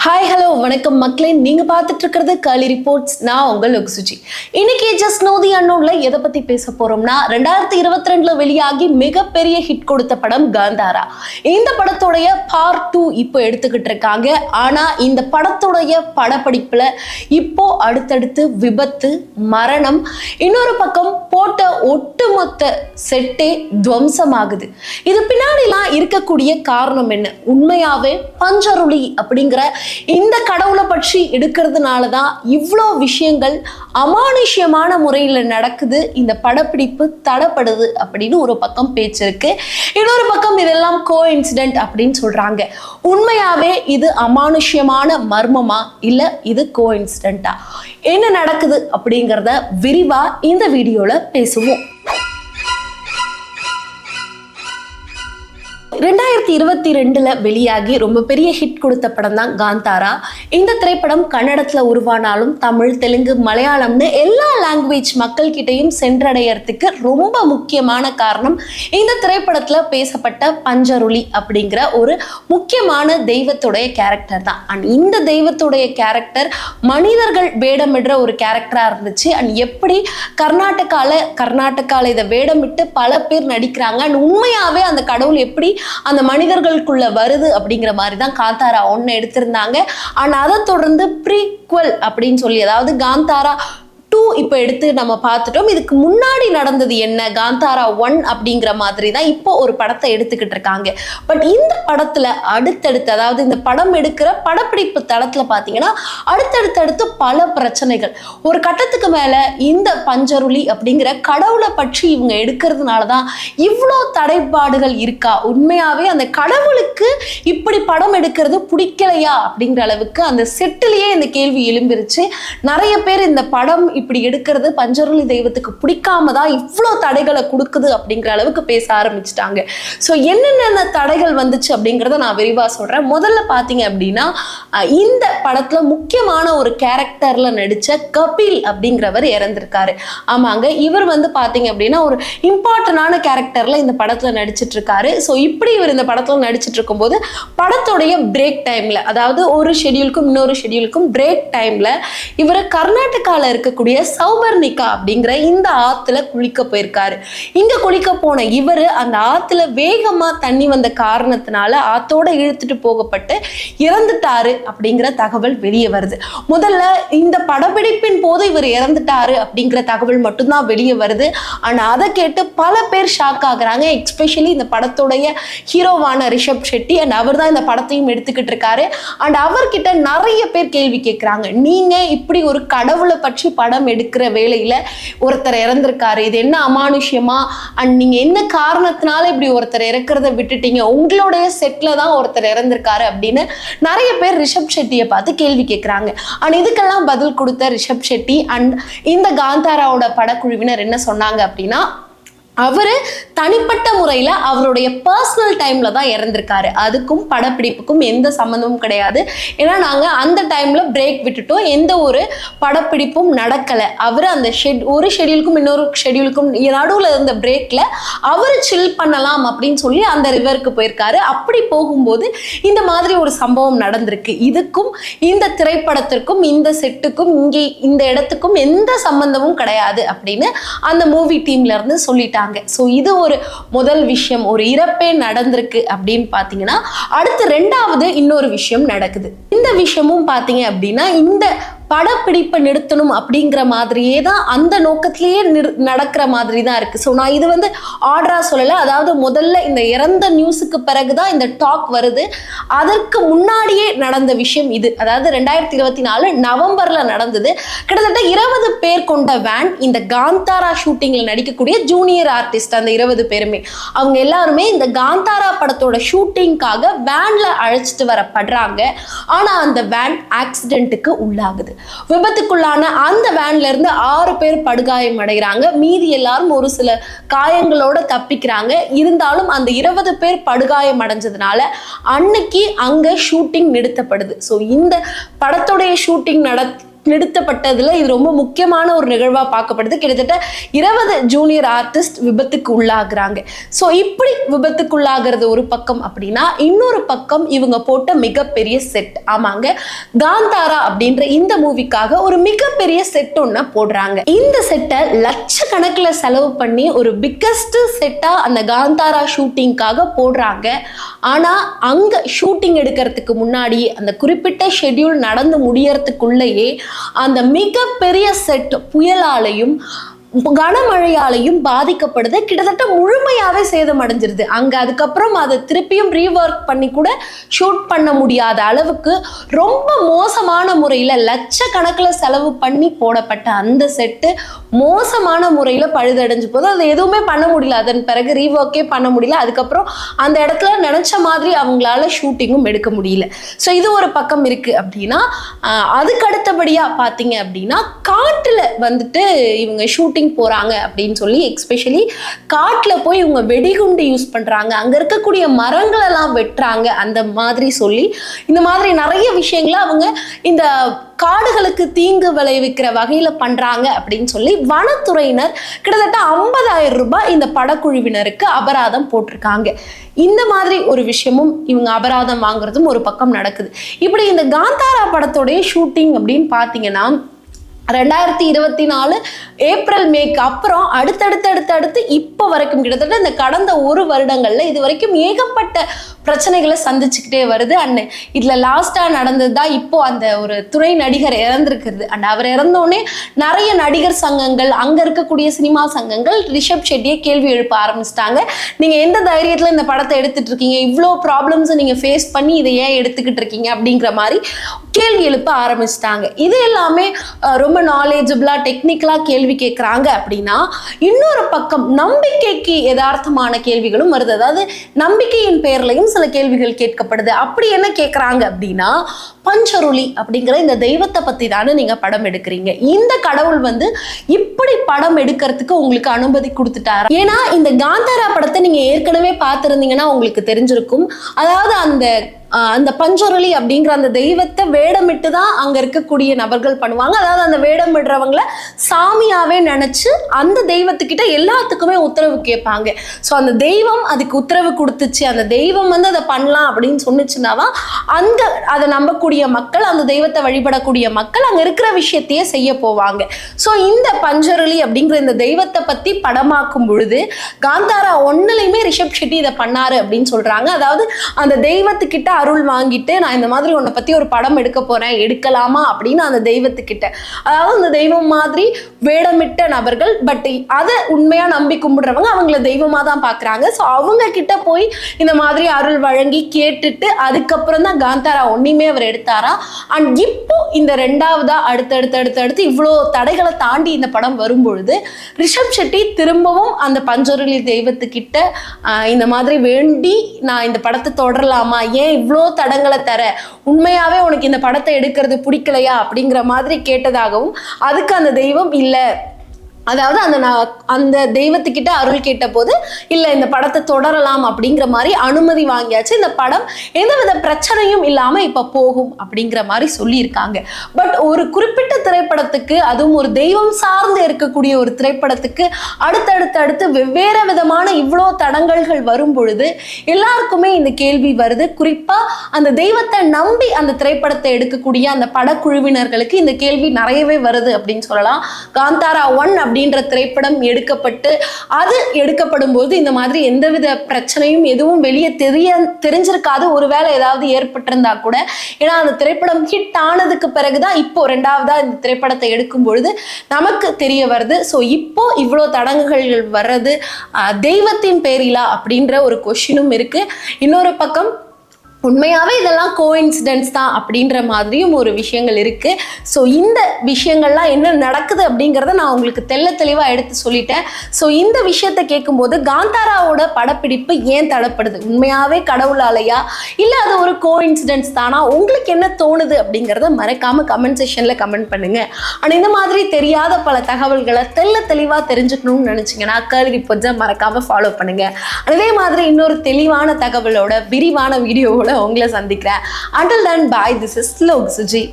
Hi hello வணக்கம் மக்களே, நீங்க பார்த்துட்டு இருக்கிறது காலி ரிப்போர்ட்ஸ். நான் உங்கள் லோக்சுஜி. இன்னைக்கு ஜஸ்ட் நோ தி அன்னோன்ல எதை பத்தி பேச போறோம்னா, 2022 வெளியாகி மிகப்பெரிய ஹிட் கொடுத்த படம் காந்தாரா. இந்த படத்துடைய பார்ட் 2 இப்போ எடுத்துக்கிட்டு இருக்காங்க. ஆனா இந்த படத்துடைய படப்பிடிப்புல இப்போ அடுத்தடுத்து விபத்து, மரணம், இன்னொரு பக்கம் போட்ட ஒட்டுமொத்த செட்டே துவம்சமாகுது. இது பின்னாடிலாம் இருக்கக்கூடிய காரணம் என்ன? உண்மையாவே பஞ்சருளி அப்படிங்கிற இந்த கடவுளை பற்றி எடுக்கிறதுனாலதான் இவ்வளோ விஷயங்கள் அமானுஷ்யமான முறையில் நடக்குது, இந்த படப்பிடிப்பு தடப்படுது அப்படின்னு ஒரு பக்கம் பேச்சு இருக்கு. இன்னொரு பக்கம் இதெல்லாம் கோ இன்சிடென்ட் அப்படின்னு சொல்றாங்க. உண்மையாவே இது அமானுஷ்யமான மர்மமா இல்ல இது கோ இன்சிடென்டா? என்ன நடக்குது அப்படிங்கிறத விரிவா இந்த வீடியோல பேசுவோம். 2022 வெளியாகி ரொம்ப பெரிய ஹிட் கொடுத்த படம் தான் காந்தாரா. இந்த திரைப்படம் கன்னடத்துல உருவானாலும் தமிழ், தெலுங்கு, மலையாளம்னு எல்லா லாங்குவேஜ் மக்கள் கிட்டையும் சென்றடையறதுக்கு ரொம்ப முக்கியமான காரணம் இந்த திரைப்படத்துல பேசப்பட்ட பஞ்சருளி அப்படிங்கிற ஒரு முக்கியமான தெய்வத்துடைய கேரக்டர் தான். அண்ட் இந்த தெய்வத்துடைய கேரக்டர் மனிதர்கள் வேடமிடுற ஒரு கேரக்டரா இருந்துச்சு. அண்ட் எப்படி கர்நாடகால இதை வேடமிட்டு பல பேர் நடிக்கிறாங்க. அண்ட் உண்மையாவே அந்த கடவுள் எப்படி அந்த மனிதர்களுக்குள்ள வருது அப்படிங்கிற மாதிரி தான் காந்தாரா 1 எடுத்திருந்தாங்க. ஆனா அதை தொடர்ந்து ப்ரீக்வல் அப்படின்னு சொல்லி, அதாவது காந்தாரா 2 இப்போ எடுத்து நம்ம பார்த்துட்டோம். இதுக்கு முன்னாடி நடந்தது என்ன, காந்தாரா 1 அப்படிங்கிற மாதிரி தான் இப்போ ஒரு படத்தை எடுத்துக்கிட்டு இருக்காங்க. பட் இந்த படத்துல அடுத்தடுத்து, அதாவது இந்த படம் எடுக்கிற படப்பிடிப்பு தளத்துல பார்த்தீங்கன்னா அடுத்தடுத்து பல பிரச்சனைகள். ஒரு கட்டத்துக்கு மேல இந்த பஞ்சருளி அப்படிங்கிற கடவுளை பற்றி இவங்க எடுக்கிறதுனால தான் இவ்வளோ தடைப்பாடுகள் இருக்கா? உண்மையாவே அந்த கடவுளுக்கு இப்படி படம் எடுக்கிறது பிடிக்கலையா அப்படிங்கிற அளவுக்கு அந்த செட்டிலேயே இந்த கேள்வி எழும்பிருச்சு. நிறைய பேர் இந்த படம் இப்படி எடுக்கிறது பஞ்சருளி தெய்வத்துக்கு பிடிக்காம தான் இவ்வளோ தடைகளை கொடுக்குது அப்படிங்கிற அளவுக்கு பேச ஆரம்பிச்சிட்டாங்க. ஸோ என்னென்ன தடைகள் வந்துச்சு அப்படிங்கிறத நான் விரிவாக சொல்றேன். முதல்ல பார்த்தீங்க அப்படின்னா, இந்த படத்துல முக்கியமான ஒரு கேரக்டர்ல நடிச்ச கபில் அப்படிங்கிறவர் இறந்திருக்காரு. ஆமாங்க, இவர் வந்து பார்த்தீங்க அப்படின்னா ஒரு இம்பார்ட்டன்டான கேரக்டர்ல இந்த படத்துல நடிச்சிட்டு இருக்காரு. ஸோ இப்படி இவர் இந்த படத்துல நடிச்சிட்டு இருக்கும்போது படத்துடைய பிரேக் டைம்ல, அதாவது ஒரு ஷெடியூலுக்கும் இன்னொரு ஷெடியூலுக்கும் பிரேக் டைம்ல இவர் கர்நாடகால இருக்கக்கூடிய சௌபர்ணிகா அப்படிங்கிற இந்த ஆத்துல குளிக்க போயிருக்காரு. இங்க குளிக்க போன இவரு அந்த ஆத்துல வேகமா தண்ணி வந்த காரணத்தினால ஆத்தோட இழுத்துட்டு போகப்பட்டு இறந்துட்டாரு அப்படிங்கிற தகவல் வெளியே வருது. முதல்ல இந்த படப்பிடிப்பின் போது இவர் இறந்துட்டாரு அப்படிங்கிற தகவல் மட்டும்தான் வெளியே வருது. ஆனா அதை கேட்டு பல பேர் ஷாக் ஆகுறாங்க. எக்ஸ்பெஷலி இந்த படத்துடைய ஹீரோவான ரிஷப் ஷெட்டி. அண்ட் அவர் தான் இந்த படத்தையும் எடுத்துக்கிட்டு இருக்காரு. அண்ட் அவர்கிட்ட நிறைய பேர் கேள்வி கேட்கிறாங்க, நீங்க இப்படி ஒரு கடவுளை பற்றி படம் எடுக்கிற வேலையில ஒருத்தர் இறந்திருக்காரு, இது என்ன அமானுஷ்யமா? அண்ட் நீங்க என்ன காரணத்தினால இப்படி ஒருத்தர் இறக்கிறத விட்டுட்டீங்க? உங்களுடைய செட்ல தான் ஒருத்தர் இறந்திருக்காரு அப்படின்னு நிறைய பேர் ரிஷப் ஷெட்டியை பார்த்து கேள்வி கேட்கிறாங்க. அண்ட் இதுக்கெல்லாம் பதில் கொடுத்த ரிஷப் ஷெட்டி அண்ட் இந்த காந்தாராவோட படக்குழுவினர் என்ன சொன்னாங்க அப்படின்னா, அவரு தனிப்பட்ட முறையில் அவருடைய பர்சனல் டைம்ல தான் இறந்திருக்காரு, அதுக்கும் படப்பிடிப்புக்கும் எந்த சம்மந்தமும் கிடையாது. ஏன்னா நாங்கள் அந்த டைம்ல பிரேக் விட்டுட்டோம், எந்த ஒரு படப்பிடிப்பும் நடக்கலை. அவர் அந்த ஒரு ஷெடியூலுக்கும் இன்னொரு ஷெடியூலுக்கும் நடுவில் இருந்த பிரேக்ல அவர் சில் பண்ணலாம் அப்படின்னு சொல்லி அந்த ரிவருக்கு போயிருக்காரு. அப்படி போகும்போது இந்த மாதிரி ஒரு சம்பவம் நடந்திருக்கு. இதுக்கும் இந்த திரைப்படத்திற்கும் இந்த செட்டுக்கும் இங்கே இந்த இடத்துக்கும் எந்த சம்பந்தமும் கிடையாது அப்படின்னு அந்த மூவி டீம்ல இருந்து சொல்லிட்டாங்க. ஸோ இது ஒரு முதல் விஷயம், ஒரு இறப்பே நடந்திருக்கு அப்படின்னு பார்த்தீங்கன்னா, அடுத்து 2வது இன்னொரு விஷயம் நடக்குது. இந்த விஷயமும் பார்த்தீங்க அப்படின்னா, இந்த படப்பிடிப்பை நிறுத்தணும் அப்படிங்கிற மாதிரியே தான் அந்த நோக்கத்திலேயே நடக்கிற மாதிரி தான் இருக்கு. ஸோ நான் இது வந்து ஆர்டரா சொல்லலை. அதாவது முதல்ல இந்த இறந்த நியூஸுக்கு பிறகுதான் இந்த டாக் வருது. அதற்கு முன்னாடியே நடந்த விஷயம் இது. அதாவது 2024 நவம்பர்ல நடந்தது. கிட்டத்தட்ட 20 பேர் கொண்ட வேன் இந்த காந்தாரா ஷூட்டிங்ல நடிக்கக்கூடிய ஜூனியர் ஆர்டிஸ்ட், அந்த 20 பேருமே அவங்க எல்லாருமே இந்த காந்தாரா படத்தோட ஷூட்டிங்காக வேன்ல அழைச்சிட்டு வரப்படுறாங்க. ஆனா அந்த வேன் ஆக்சிடென்ட்டுக்கு உள்ளாகுது. விபத்துக்குள்ளான அந்த வேன்ல இருந்து 6 பேர் படுகாயம் அடைகிறாங்க. மீதி எல்லாரும் ஒரு சில காயங்களோட தப்பிக்கிறாங்க. இருந்தாலும் அந்த 20 பேர் படுகாயம் அடைஞ்சதுனால அன்னைக்கு அங்க ஷூட்டிங் நிறுத்தப்படுது. ஸோ இந்த படத்துடைய ஷூட்டிங் நிறுத்தப்பட்டதுல இது ரொம்ப முக்கியமான ஒரு நிகழ்வா பார்க்கப்படுது. கிட்டத்தட்ட 20 ஜூனியர் ஆர்டிஸ்ட் விபத்துக்கு உள்ளாகுறாங்க. ஸோ இப்படி விபத்துக்குள்ளாகிறது ஒரு பக்கம் அப்படின்னா, இன்னொரு பக்கம் இவங்க போட்ட மிகப்பெரிய செட். ஆமாங்க, காந்தாரா அப்படின்ற இந்த மூவிக்காக ஒரு மிகப்பெரிய செட் ஒன்று போடுறாங்க. இந்த செட்டை லட்சக்கணக்கில் செலவு பண்ணி ஒரு பிக்கஸ்ட் செட்டா அந்த காந்தாரா ஷூட்டிங்காக போடுறாங்க. ஆனா அங்க ஷூட்டிங் எடுக்கிறதுக்கு முன்னாடி அந்த குறிப்பிட்ட ஷெட்யூல் நடந்து முடியறதுக்குள்ளேயே அந்த மிகப்பெரிய செட் புயலாலையும் கனமழையாலையும் பாதிக்கப்படுது. கிட்டத்தட்ட முழுமையாவே சேதம் அடைஞ்சிருது. அங்க அதுக்கப்புறம் அதை திருப்பியும் ரீவொர்க் பண்ணி கூட ஷூட் பண்ண முடியாத அளவுக்கு ரொம்ப மோசமான முறையில லட்சக்கணக்கில் செலவு பண்ணி போடப்பட்ட அந்த செட்டு மோசமான முறையில பழுதடைஞ்சு போது அது எதுவுமே பண்ண முடியல. அதன் பிறகு ரீவொர்க்கே பண்ண முடியல. அதுக்கப்புறம் அந்த இடத்துல நினைச்ச மாதிரி அவங்களால ஷூட்டிங்கும் எடுக்க முடியல. ஸோ இது ஒரு பக்கம் இருக்கு அப்படின்னா, அதுக்கு அடுத்தபடியா பார்த்தீங்க அப்படின்னா, காட்டுல வந்துட்டு இவங்க ஷூட்டிங் போறாங்க அப்படின்னு சொல்லி, எஸ்பெஷலி காட்டுல போய் இவங்க வெடிகுண்டு யூஸ் பண்றாங்க, அங்க இருக்கக்கூடிய மரங்கள் எல்லாம் வெட்டுறாங்க, அந்த மாதிரி சொல்லி இந்த மாதிரி நிறைய விஷயங்களை அவங்க இந்த காடுகளுக்கு தீங்கு விளைவிக்கிற வகையில பண்றாங்க அப்படின்னு சொல்லி வனத்துறையினர் கிட்டத்தட்ட 50,000 ரூபாய் இந்த படக்குழுவினருக்கு அபராதம் போட்டிருக்காங்க. இந்த மாதிரி ஒரு விஷயமும் இவங்க அபராதம் வாங்குறதும் ஒரு பக்கம் நடக்குது. இப்படி இந்த காந்தாரா படத்தோடைய ஷூட்டிங் அப்படின்னு பார்த்தீங்கன்னா 2024 ஏப்ரல் மேக்கு அப்புறம் அடுத்தடுத்து இப்போ வரைக்கும் கிட்டத்தட்ட இந்த கடந்த ஒரு வருடங்கள்ல இது வரைக்கும் ஏகப்பட்ட பிரச்சனைகளை சந்திச்சுக்கிட்டே வருது. அண்ட் இதுல லாஸ்டா நடந்தது தான் இப்போ அந்த ஒரு துணை நடிகர் இறந்திருக்கிறது. அண்ட் அவர் இறந்தோடனே நிறைய நடிகர் சங்கங்கள், அங்க இருக்கக்கூடிய சினிமா சங்கங்கள் ரிஷப் ஷெட்டியை கேள்வி எழுப்ப ஆரம்பிச்சிட்டாங்க. நீங்க எந்த தைரியத்துல இந்த படத்தை எடுத்துட்டு இருக்கீங்க, இவ்வளோ ப்ராப்ளம்ஸ் நீங்க ஃபேஸ் பண்ணி இதை ஏன் எடுத்துக்கிட்டு இருக்கீங்க அப்படிங்கிற மாதிரி கேள்வி எழுப்ப ஆரம்பிச்சிட்டாங்க. இது எல்லாமே ரொம்ப நாலேஜபிளா டெக்னிக்கலா கேள்வி கேட்கறாங்க அப்படின்னா, இன்னொரு பக்கம் நம்பிக்கைக்கு யதார்த்தமான கேள்விகளும் வருது. அதாவது நம்பிக்கையின் பெயர்லையும் சில கேள்விகள் கேட்கப்படுது. அப்படி என்ன கேட்கறாங்க அப்படின்னா, பஞ்சருளி அப்படிங்கிற இந்த தெய்வத்தை பத்தி தானே நீங்க படம் எடுக்கிறீங்க, இந்த கடவுள் இப்படி படம் எடுக்கிறதுக்கு உங்களுக்கு அனுமதி கொடுத்துட்டாரா? ஏன்னா இந்த காந்தாரா படத்தை நீங்க ஏற்கனவே பார்த்திருந்தீங்கன்னா உங்களுக்கு தெரிஞ்சிருக்கும். அதாவது அந்த பஞ்சருளி அப்படிங்கிற அந்த தெய்வத்தை வேடமிட்டு தான் அங்க இருக்கக்கூடிய நபர்கள் பண்ணுவாங்க. அதாவது அந்த வேடமிடுறவங்களை சாமியாவே நினைச்சு அந்த தெய்வத்துக்கிட்ட எல்லாத்துக்குமே உத்தரவு கேட்பாங்க. ஸோ அந்த தெய்வம் அதுக்கு உத்தரவு கொடுத்துச்சு, அந்த தெய்வம் அதை பண்ணலாம் அப்படின்னு சொன்னிச்சுன்னாதான் அந்த அதை நம்பக்கூடிய மக்கள், அந்த தெய்வத்தை வழிபடக்கூடிய மக்கள் அங்க இருக்கிற விஷயத்தையே செய்ய போவாங்க. ஸோ இந்த பஞ்சருளி அப்படிங்கிற இந்த தெய்வத்தை பத்தி படமாக்கும் பொழுது காந்தாரா 1லயுமே ரிஷப் ஷெட்டி இதை பண்ணாரு அப்படின்னு சொல்றாங்க. அதாவது அந்த தெய்வத்துக்கிட்ட அருள் வாங்கிட்டு நான் இந்த மாதிரி உன்னை பத்தி ஒரு படம் எடுக்க போறேன், எடுக்கலாமா அப்படின்னு அந்த தெய்வத்துக்கிட்ட, அதாவது அந்த தெய்வம் மாதிரி வேடமிட்ட நபர்கள், பட் அதை உண்மையா நம்பி கும்பிடுறவங்க அவங்கள தெய்வமா தான் பாக்குறாங்க. ஸோ அவங்க கிட்ட போய் இந்த மாதிரி அருள் வழங்கி கேட்டுட்டு அதுக்கப்புறம் தான் காந்தாரா 1மே அவர் எடுத்தாரா. அண்ட் இப்போ இந்த 2வதா அடுத்தடுத்து இவ்வளோ தடைகளை தாண்டி இந்த படம் வரும்பொழுது ரிஷப் ஷெட்டி திரும்பவும் அந்த பஞ்சருளி தெய்வத்துக்கிட்ட இந்த மாதிரி வேண்டி நான் இந்த படத்தை தொடரலாமா, ஏன் இவ்வளோ தடங்களை தர, உண்மையாவே உனக்கு இந்த படத்தை எடுக்கிறது பிடிக்கலையா அப்படிங்கிற மாதிரி கேட்டதாகவும், அதுக்கு அந்த தெய்வம் இல்லை, அதாவது அந்த தெய்வத்துக்கிட்ட அருள் கேட்ட போது இல்ல இந்த படத்தை தொடரலாம் அப்படிங்கிற மாதிரி அனுமதி வாங்கியாச்சு. இந்த படம் எந்தவித பிரச்சனையும் இல்லாம இப்ப போகும் அப்படிங்கிற மாதிரி சொல்லியிருக்காங்க. பட் ஒரு குறிப்பிட்ட திரைப்படத்துக்கு, அதுவும் ஒரு தெய்வம் சார்ந்து இருக்கக்கூடிய ஒரு திரைப்படத்துக்கு அடுத்தடுத்து வெவ்வேறு விதமான இவ்வளோ தடங்கல்கள் வரும் பொழுது எல்லாருக்குமே இந்த கேள்வி வருது. குறிப்பா அந்த தெய்வத்தை நம்பி அந்த திரைப்படத்தை எடுக்கக்கூடிய அந்த படக்குழுவினர்களுக்கு இந்த கேள்வி நிறையவே வருது அப்படின்னு சொல்லலாம். காந்தாரா 1 அப்படின்ற திரைப்படம் எடுக்கப்படும் போது இந்த மாதிரி எந்தவித பிரச்சனையும் எதுவும் வெளியே தெரிஞ்சிருக்காது. ஒருவேளை ஏதாவது ஏற்பட்டிருந்தா கூட, ஏன்னா அந்த திரைப்படம் ஹிட் ஆனதுக்கு பிறகுதான் இப்போ 2வதா இந்த திரைப்படத்தை எடுக்கும் பொழுது நமக்கு தெரிய வருது. ஸோ இப்போ இவ்வளோ தடங்குகள் வர்றது தெய்வத்தின் பேரிலா அப்படின்ற ஒரு கொஸ்டினும் இருக்கு. இன்னொரு பக்கம் உண்மையாவே இதெல்லாம் கோஇன்சிடென்ஸ் தான் அப்படின்ற மாதிரியும் ஒரு விஷயங்கள் இருக்கு. ஸோ இந்த விஷயங்கள்லாம் என்ன நடக்குது அப்படிங்கிறத நான் உங்களுக்கு தெளிவாக எடுத்து சொல்லிட்டேன். ஸோ இந்த விஷயத்தை கேட்கும்போது காந்தாராவோட படப்பிடிப்பு ஏன் தடப்படுது, உண்மையாவே கடவுளாலையா இல்லை அது ஒரு கோஇன்சிடென்ஸ் தானா, உங்களுக்கு என்ன தோணுது அப்படிங்கிறத மறக்காம கமெண்ட் செக்ஷன்ல கமெண்ட் பண்ணுங்க. ஆனால் இந்த மாதிரி தெரியாத பல தகவல்களை தெளிவாக தெரிஞ்சுக்கணும்னு நினைச்சீங்கன்னா கேர்லி ரிப்போர்ட்ஸை மறக்காம ஃபாலோ பண்ணுங்க. அதே மாதிரி இன்னொரு தெளிவான தகவலோட விரிவான வீடியோவோட உங்களை சந்திக்கிறேன். Until then, bye. This is Log Suji.